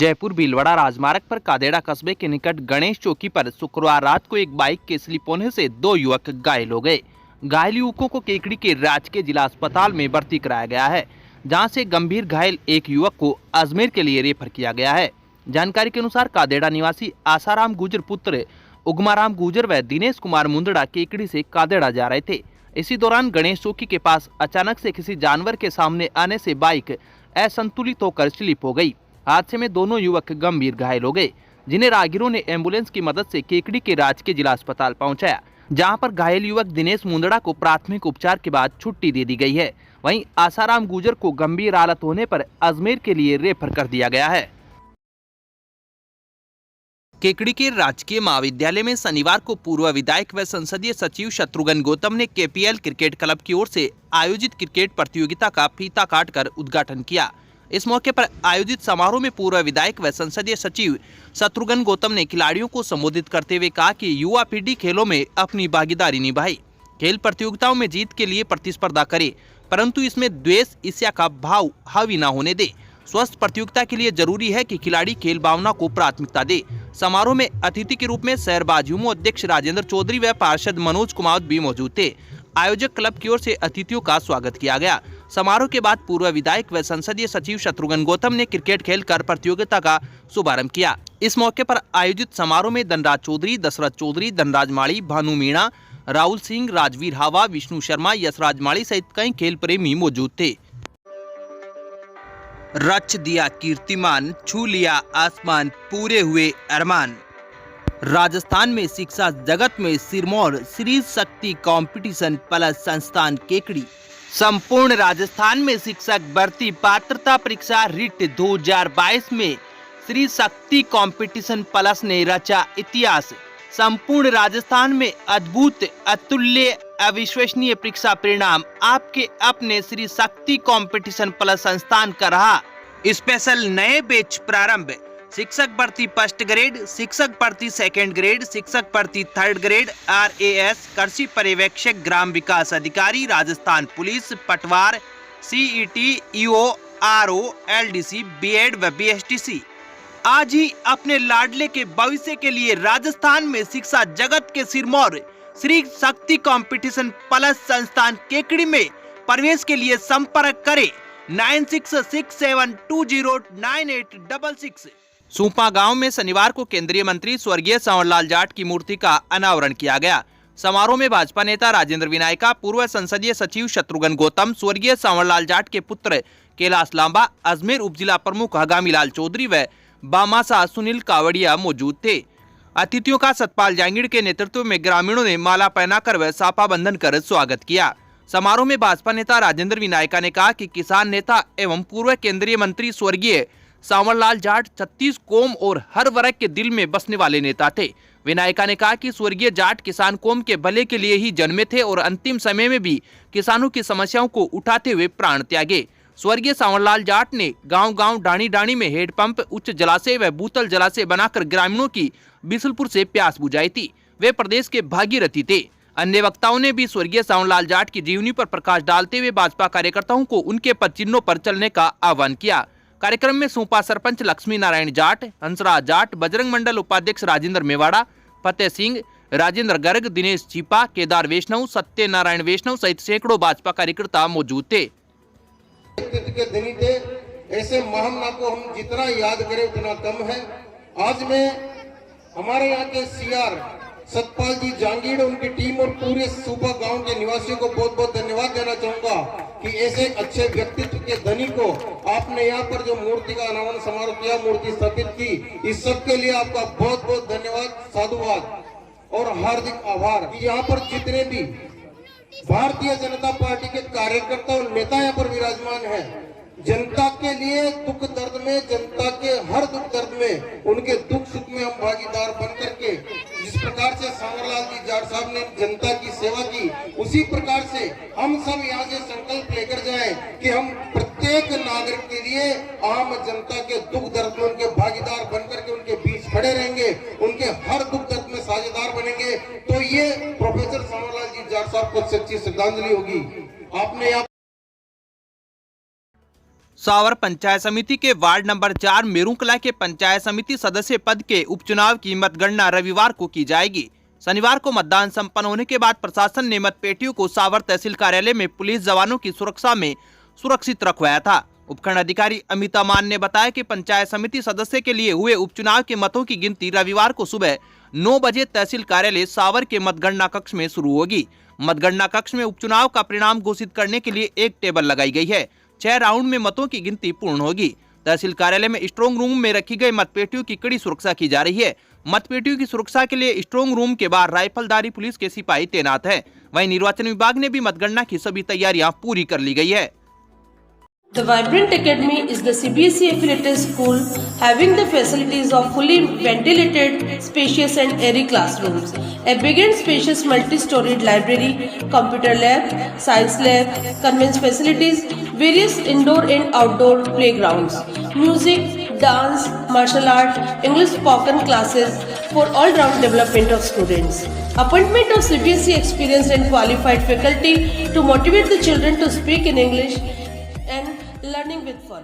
जयपुर भीलवाड़ा राजमार्ग पर कादेड़ा कस्बे के निकट गणेश चौकी पर शुक्रवार रात को एक बाइक के स्लिप होने से 2 युवक घायल हो गए। घायल युवकों को केकड़ी के राजकीय जिला अस्पताल में भर्ती कराया गया है, जहां से गंभीर घायल एक युवक को अजमेर के लिए रेफर किया गया है। जानकारी के अनुसार कादेड़ा निवासी आसाराम गुजर पुत्र उगमाराम गुजर व दिनेश कुमार मुंदड़ा केकड़ी से कादेड़ा जा रहे थे। इसी दौरान गणेश चौकी के पास अचानक से किसी जानवर के सामने आने से बाइक असंतुलित होकर स्लिप हो गई। हादसे में दोनों युवक गंभीर घायल हो गए, जिन्हें राहगीरों ने एम्बुलेंस की मदद से केकड़ी के राजकीय जिला अस्पताल पहुंचाया, जहां पर घायल युवक दिनेश मुंदड़ा को प्राथमिक उपचार के बाद छुट्टी दे दी गई है। वहीं आसाराम गुजर को गंभीर हालत होने पर अजमेर के लिए रेफर कर दिया गया है। केकड़ी के राजकीय महाविद्यालय में शनिवार को पूर्व विधायक व संसदीय सचिव शत्रुघ्न गौतम ने केपीएल क्रिकेट क्लब की ओर से आयोजित क्रिकेट प्रतियोगिता का फीता काटकर उद्घाटन किया। इस मौके पर आयोजित समारोह में पूर्व विधायक व संसदीय सचिव शत्रुघ्न गौतम ने खिलाड़ियों को संबोधित करते हुए कहा कि युवा पीढ़ी खेलों में अपनी भागीदारी निभाए, खेल प्रतियोगिताओं में जीत के लिए प्रतिस्पर्धा करे, परंतु इसमें द्वेष ईर्ष्या का भाव हावी न होने दे। स्वस्थ प्रतियोगिता के लिए जरूरी है कि खिलाड़ी खेल भावना को प्राथमिकता दे। समारोह में अतिथि के रूप में शहर भाजयुमो अध्यक्ष राजेंद्र चौधरी व पार्षद मनोज कुमार भी मौजूद थे। आयोजक क्लब की ओर से अतिथियों का स्वागत किया गया। समारोह के बाद पूर्व विधायक व संसदीय सचिव शत्रुघ्न गौतम ने क्रिकेट खेलकर प्रतियोगिता का शुभारंभ किया। इस मौके पर आयोजित समारोह में धनराज चौधरी, दशरथ चौधरी, धनराज माली, भानु मीणा, राहुल सिंह, राजवीर हावा, विष्णु शर्मा, यशराज माली सहित कई खेल प्रेमी मौजूद थे। रच दिया कीर्तिमान, छू लिया आसमान, पूरे हुए अरमान। राजस्थान में शिक्षा जगत में सिरमौर श्री शक्ति कंपटीशन प्लस संस्थान केकड़ी। संपूर्ण राजस्थान में शिक्षक भर्ती पात्रता परीक्षा रिट 2022 में श्री शक्ति कंपटीशन प्लस ने रचा इतिहास। संपूर्ण राजस्थान में अद्भुत, अतुल्य, अविश्वसनीय परीक्षा परिणाम आपके अपने श्री शक्ति कंपटीशन प्लस संस्थान का रहा। स्पेशल नए बैच प्रारंभ। शिक्षक भर्ती फर्स्ट ग्रेड, शिक्षक भर्ती सेकंड ग्रेड, शिक्षक भर्ती थर्ड ग्रेड, RAS, कृषि पर्यवेक्षक, ग्राम विकास अधिकारी, राजस्थान पुलिस, पटवार, CET, EO, RO, LDC, BEd व BSTC। आज ही अपने लाडले के भविष्य के लिए राजस्थान में शिक्षा जगत के सिरमौर श्री शक्ति कंपटीशन प्लस संस्थान केकड़ी में प्रवेश के लिए संपर्क करें 9667209866। सूपा गांव में शनिवार को केंद्रीय मंत्री स्वर्गीय संवरलाल जाट की मूर्ति का अनावरण किया गया। समारोह में भाजपा नेता राजेंद्र विनायका, पूर्व संसदीय सचिव शत्रुघ्न गौतम, स्वर्गीय संवरलाल जाट के पुत्र कैलाश लांबा, अजमेर उपजिला प्रमुख हगामी लाल चौधरी व बामासा सुनील कावड़िया मौजूद थे। अतिथियों का सतपाल जांगीड़ के नेतृत्व में ग्रामीणों ने माला पहनाकर व साफा बंधन कर स्वागत किया। समारोह में भाजपा नेता राजेंद्र विनायका ने कहा कि किसान नेता एवं पूर्व केंद्रीय मंत्री स्वर्गीय संवरलाल जाट 36 कौम और हर वर्ग के दिल में बसने वाले नेता थे। विनायका ने कहा कि स्वर्गीय जाट किसान कौम के भले के लिए ही जन्मे थे और अंतिम समय में भी किसानों की समस्याओं को उठाते हुए प्राण त्यागे। स्वर्गीय संवरलाल जाट ने गांव-गांव, डाणी-डाणी में हेडपंप, उच्च जलाशय व भूतल जलाशय बनाकर ग्रामीणों की बिसलपुर से प्यास बुझाई थी। वे प्रदेश के भागीरथी थे। अन्य वक्ताओं ने भी स्वर्गीय संवरलाल जाट की जीवनी पर प्रकाश डालते हुए भाजपा कार्यकर्ताओं को उनके पद चिन्हों पर चलने का आह्वान किया। कार्यक्रम में सूपा सरपंच लक्ष्मी नारायण जाट, हंसराज जाट, बजरंग मंडल उपाध्यक्ष राजेंद्र मेवाड़ा, फतेह सिंह, राजेंद्र गर्ग, दिनेश चीपा, केदार वैष्णव, सत्यनारायण वैष्णव सहित सैकड़ों भाजपा कार्यकर्ता मौजूद थे। के धनी थे, ऐसे महामना को हम जितना याद करें उतना कम है। आज मैं हमारे यहाँ के CR सतपाल जी जांगीड़, उनकी टीम और पूरे सूपा गांव के निवासियों को बहुत बहुत धन्यवाद देना चाहूंगा कि ऐसे अच्छे व्यक्तित्व के धनी को आपने यहाँ पर जो मूर्ति का अनावरण समारोह किया, मूर्ति स्थापित की, इस सब के लिए आपका बहुत बहुत धन्यवाद, साधुवाद और हार्दिक आभार। यहाँ पर जितने भी भारतीय जनता पार्टी के कार्यकर्ता और नेता यहाँ पर विराजमान हैं, जनता के लिए दुख दर्द में, जनता के हर दुख दर्द में, उनके दुख सुख में हम भागीदार बन करके जिस प्रकार से संवरलाल जी जाट साहब ने जनता की सेवा की, उसी प्रकार से हम सब यहाँ से संकल्प लेकर जाएं कि हम प्रत्येक नागरिक के लिए आम जनता के दुख दर्द में उनके भागीदार बन करके उनके बीच खड़े रहेंगे, उनके हर दुख दर्द में साझेदार बनेंगे। तो ये प्रोफेसर संवरलाल जी जाट साहब को सच्ची श्रद्धांजलि होगी। आपने सावर पंचायत समिति के वार्ड नंबर 4 मेरूकला के पंचायत समिति सदस्य पद के उपचुनाव की मतगणना रविवार को की जाएगी। शनिवार को मतदान संपन्न होने के बाद प्रशासन ने मतपेटियों को सावर तहसील कार्यालय में पुलिस जवानों की सुरक्षा में सुरक्षित रखवाया था। उपखंड अधिकारी अमिता मान ने बताया कि पंचायत समिति सदस्य के लिए हुए उपचुनाव के मतों की गिनती रविवार को सुबह 9 बजे तहसील कार्यालय सावर के मतगणना कक्ष में शुरू होगी। मतगणना कक्ष में उपचुनाव का परिणाम घोषित करने के लिए एक टेबल लगाई गई है। 6 राउंड में मतों की गिनती पूर्ण होगी। तहसील कार्यालय में स्ट्रांग रूम में रखी गई मतपेटियों की कड़ी सुरक्षा की जा रही है। मतपेटियों की सुरक्षा के लिए स्ट्रांग रूम के बाहर राइफलधारी पुलिस के सिपाही तैनात है। वहीं निर्वाचन विभाग ने भी मतगणना की सभी तैयारियां पूरी कर ली गई है। The Vibrant Academy is the CBSE affiliated school having the facilities of fully ventilated, spacious and airy classrooms, a big and spacious multi-storied library, computer lab, science lab, convent facilities, various indoor and outdoor playgrounds, music, dance, martial art, English spoken classes for all-round development of students. Appointment of CBSE experienced and qualified faculty to motivate the children to speak in English and learning with fun.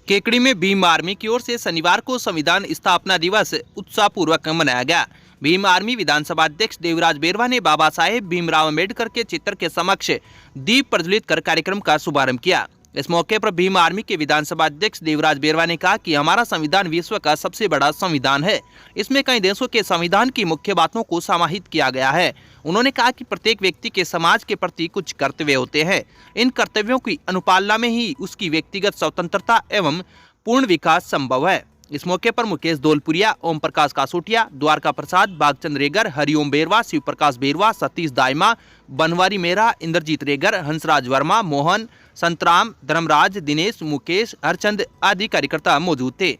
Kekri में Bhim army की ओर से शनिवार को संविधान स्थापना दिवस उत्साहपूर्वक मनाया गया। भीम आर्मी विधानसभा अध्यक्ष देवराज बेरवा ने बाबा साहेब भीमराव अम्बेडकर के चित्र के समक्ष दीप प्रज्वलित कर कार्यक्रम का शुभारंभ किया। इस मौके पर भीम आर्मी के विधानसभा अध्यक्ष देवराज बेरवा ने कहा कि हमारा संविधान विश्व का सबसे बड़ा संविधान है। इसमें कई देशों के संविधान की मुख्य बातों को समाहित किया गया है। उन्होंने कहा कि प्रत्येक व्यक्ति के समाज के प्रति कुछ कर्तव्य होते हैं। इन कर्तव्यों की अनुपालना में ही उसकी व्यक्तिगत स्वतंत्रता एवं पूर्ण विकास संभव है। इस मौके पर मुकेश धौलपुरिया, ओम प्रकाश कासोटिया, द्वारका प्रसाद, बागचंद रेगर, हरिओम बेरवा, शिव प्रकाश बेरवा, सतीश दाइमा, बनवारी मेहरा, इंद्रजीत रेगर, हंसराज वर्मा, मोहन, संतराम, धर्मराज, दिनेश, मुकेश, हरचंद आदि कार्यकर्ता मौजूद थे।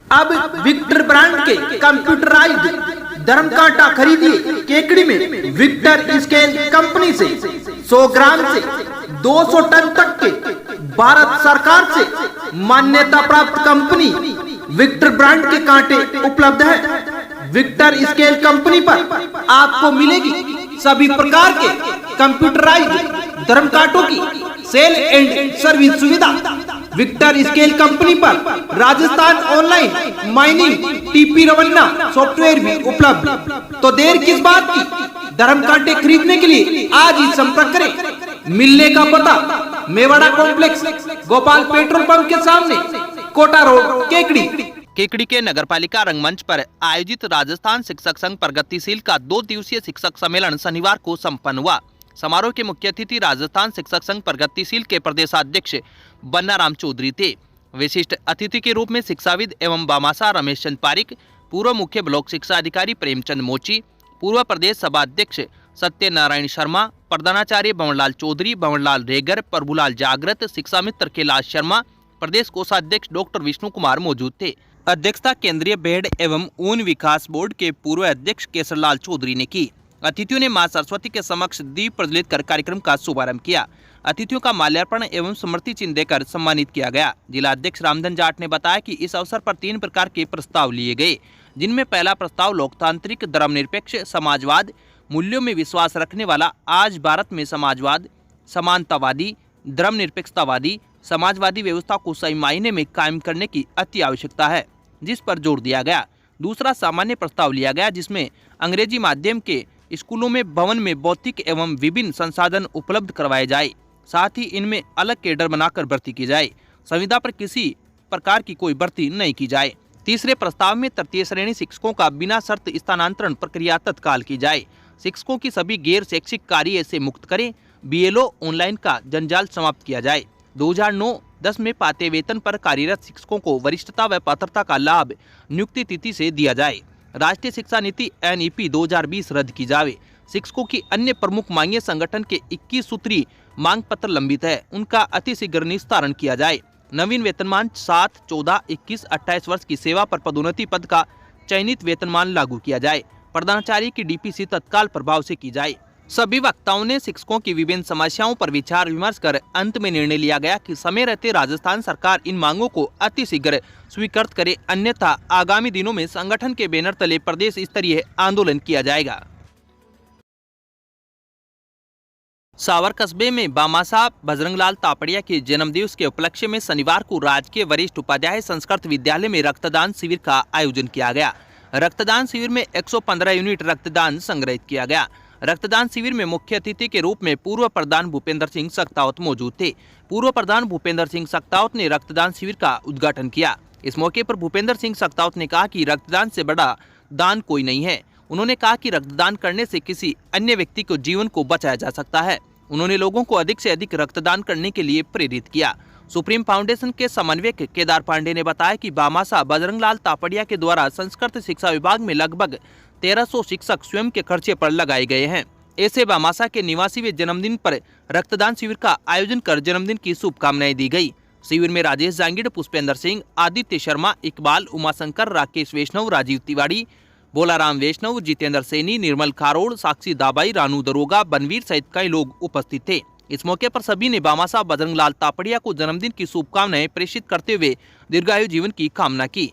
अब विक्टर ब्रांड के कंप्यूटराइज्ड धर्म कांटा खरीदिए केकड़ी में विक्टर स्केल कंपनी से 100 ग्राम से 200 टन तक के भारत सरकार से मान्यता प्राप्त कंपनी विक्टर ब्रांड के कांटे उपलब्ध है। विक्टर स्केल कंपनी पर आपको मिलेगी सभी प्रकार के कंप्यूटराइज्ड धर्म कांटों की सेल एंड सर्विस सुविधा। विक्टर स्केल कंपनी पर Rajasthan online mining TP Revanna software भी उपलब्ध। तो देर किस बात की, धर्म कांटे खरीदने के लिए आज ही संपर्क करें। मिलने का पता Mewada complex, Gopal petrol pump के सामने, कोटा रोड, केकड़ी। केकड़ी के नगरपालिका रंगमंच पर आयोजित राजस्थान शिक्षक संघ प्रगतिशील का 2 दिवसीय शिक्षक सम्मेलन शनिवार को संपन्न हुआ। समारोह के मुख्य अतिथि राजस्थान शिक्षक संघ प्रगतिशील के प्रदेशाध्यक्ष बन्नाराम चौधरी थे। विशिष्ट अतिथि के रूप में शिक्षाविद एवं बामासा रमेश चंद पारिक, पूर्व मुख्य ब्लॉक शिक्षा अधिकारी प्रेमचंद मोची, पूर्व प्रदेश सभा अध्यक्ष सत्यनारायण शर्मा, प्रधानाचार्य भंवरलाल चौधरी, भंवरलाल रेगर, प्रभुलाल जागृत, शिक्षा मित्र कैलाश शर्मा, प्रदेश कोषाध्यक्ष डॉक्टर विष्णु कुमार मौजूद थे। अध्यक्षता केंद्रीय भेड़ एवं ऊन विकास बोर्ड के पूर्व अध्यक्ष केसरलाल चौधरी ने की। अतिथियों ने मां सरस्वती के समक्ष दीप प्रज्वलित कर कार्यक्रम का शुभारंभ किया। अतिथियों का माल्यार्पण एवं स्मृति चिन्ह देकर सम्मानित किया गया। जिला अध्यक्ष रामधन जाट ने बताया कि इस अवसर पर 3 प्रकार के प्रस्ताव लिए गए, जिनमें पहला प्रस्ताव लोकतांत्रिक, धर्मनिरपेक्ष, समाजवाद, मूल्यों में विश्वास रखने वाला आज भारत में समाजवाद, समानतावादी, धर्मनिरपेक्षतावादी, समाजवादी व्यवस्था को सही मायने में कायम करने की अति आवश्यकता है, जिस पर जोर दिया गया। दूसरा सामान्य प्रस्ताव लिया गया, जिसमें अंग्रेजी माध्यम के स्कूलों में भवन में भौतिक एवं विभिन्न संसाधन उपलब्ध करवाए जाए, साथ ही इनमें अलग कैडर बनाकर भर्ती की जाए। संविदा पर किसी प्रकार की कोई भर्ती नहीं की जाए। तीसरे प्रस्ताव में तृतीय श्रेणी शिक्षकों का बिना शर्त स्थानांतरण प्रक्रिया तत्काल की जाए। शिक्षकों की सभी गैर शैक्षिक कार्य से मुक्त करें। BLO ऑनलाइन का जंजाल समाप्त किया जाए। 2009-10 में पाते वेतन पर कार्यरत शिक्षकों को वरिष्ठता व पात्रता का लाभ नियुक्ति तिथि से दिया जाए। राष्ट्रीय शिक्षा नीति NEP 2020 रद्द की जाए। शिक्षकों की अन्य प्रमुख मांगे संगठन के 21 सूत्री मांग पत्र लंबित है, उनका अतिशीघ्र निस्तारण किया जाए। नवीन वेतनमान 7, 14, 21, 28 वर्ष की सेवा पर पदोन्नति पद का चयनित वेतनमान लागू किया जाए। प्रधानाचार्य की DPC तत्काल प्रभाव से की जाए। सभी वक्ताओं ने शिक्षकों की विभिन्न समस्याओं पर विचार विमर्श कर अंत में निर्णय लिया गया कि समय रहते राजस्थान सरकार इन मांगों को अतिशीघ्र स्वीकृत करे, अन्यथा आगामी दिनों में संगठन के बैनर तले प्रदेश स्तरीय आंदोलन किया जाएगा। सावर कस्बे में बामासा बजरंगलाल तापड़िया के जन्मदिवस के उपलक्ष्य में शनिवार को राजकीय वरिष्ठ उपाध्याय संस्कृत विद्यालय में रक्तदान शिविर का आयोजन किया गया। रक्तदान शिविर में 115 यूनिट रक्तदान संग्रहित किया गया। रक्तदान शिविर में मुख्य अतिथि के रूप में पूर्व प्रधान भूपेंद्र सिंह सक्तावत मौजूद थे। पूर्व प्रधान भूपेंद्र सिंह सक्तावत ने रक्तदान शिविर का उद्घाटन किया। इस मौके पर भूपेंद्र सिंह सक्तावत ने कहा कि रक्तदान से बड़ा दान कोई नहीं है। उन्होंने कहा कि रक्तदान करने से किसी अन्य व्यक्ति को जीवन को बचाया जा सकता है। उन्होंने लोगों को अधिक से अधिक रक्तदान करने के लिए प्रेरित किया। सुप्रीम फाउंडेशन के समन्वयक केदार पांडे ने बताया कि बामासा बजरंगलाल तापड़िया के द्वारा संस्कृत शिक्षा विभाग में लगभग 1300 शिक्षक स्वयं के खर्चे पर लगाए गए हैं। ऐसे बामासा के निवासी वे जन्मदिन पर रक्तदान शिविर का आयोजन कर जन्मदिन की शुभकामनाएं दी गई। शिविर में राजेश जांगीड़, पुष्पेंद्र सिंह, आदित्य शर्मा, इकबाल, उमाशंकर, राकेश वैष्णव, राजीव तिवारी, बोलाराम वैष्णव, जितेंद्र सैनी, निर्मल खारोड़, साक्षी दाबाई, रानू दरोगा, बनवीर सहित कई लोग उपस्थित थे। इस मौके पर सभी ने बामासा बजरंगलाल तापड़िया को जन्मदिन की शुभकामनाएं प्रेषित करते हुए दीर्घायु जीवन की कामना की।